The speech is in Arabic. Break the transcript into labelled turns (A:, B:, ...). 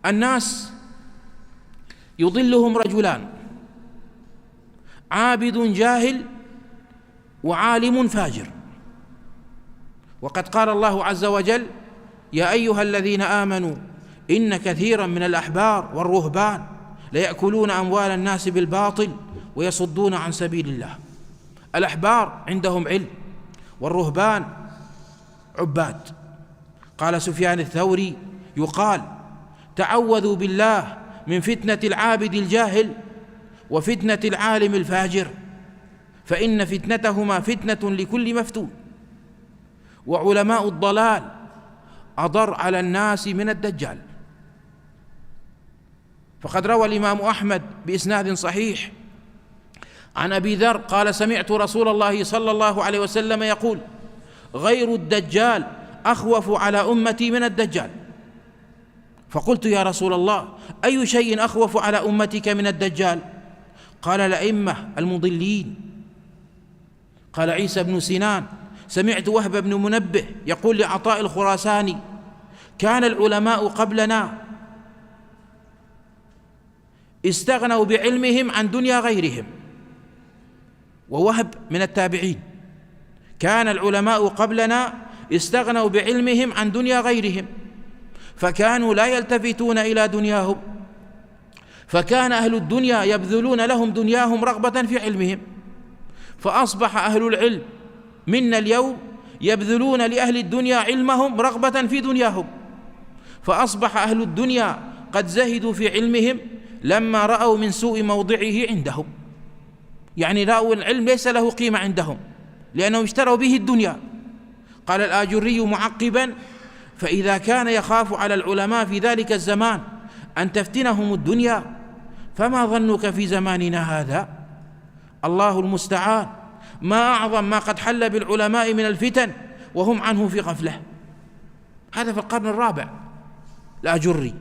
A: الناس يضلهم رجلان: عابد جاهل وعالم فاجر. وقد قال الله عز وجل: يا أيها الذين آمنوا إن كثيرا من الأحبار والرهبان ليأكلون أموال الناس بالباطل ويصدون عن سبيل الله. الأحبار عندهم علم، والرهبان عباد. قال سفيان الثوري: يقال تعوذوا بالله من فتنة العابد الجاهل وفتنة العالم الفاجر، فإن فتنتهما فتنة لكل مفتون. وعلماء الضلال أضر على الناس من الدجال. فقد روى الإمام أحمد بإسناد صحيح عن أبي ذر قال: سمعت رسول الله صلى الله عليه وسلم يقول: غير الدجال أخوف على أمتي من الدجال. فقلت: يا رسول الله، أي شيء أخوف على أمتك من الدجال؟ قال: الأئمة المضلين. قال عيسى بن سنان: سمعت وهب بن منبه يقول لعطاء الخراساني: كان العلماء قبلنا استغنوا بعلمهم عن دنيا غيرهم. ووهب من التابعين: كان العلماء قبلنا استغنوا بعلمهم عن دنيا غيرهم، فكانوا لا يلتفتون إلى دنياهم، فكان أهل الدنيا يبذلون لهم دنياهم رغبة في علمهم، فأصبح أهل العلم منا اليوم يبذلون لأهل الدنيا علمهم رغبة في دنياهم، فأصبح أهل الدنيا قد زهدوا في علمهم لما رأوا من سوء موضعه عندهم. يعني رأوا العلم ليس له قيمة عندهم لأنهم اشتروا به الدنيا. قال الآجري معقبا: فإذا كان يخاف على العلماء في ذلك الزمان أن تفتنهم الدنيا، فما ظنك في زماننا هذا؟ الله المستعان. ما أعظم ما قد حل بالعلماء من الفتن وهم عنه في غفلة. هذا في القرن الرابع الآجري.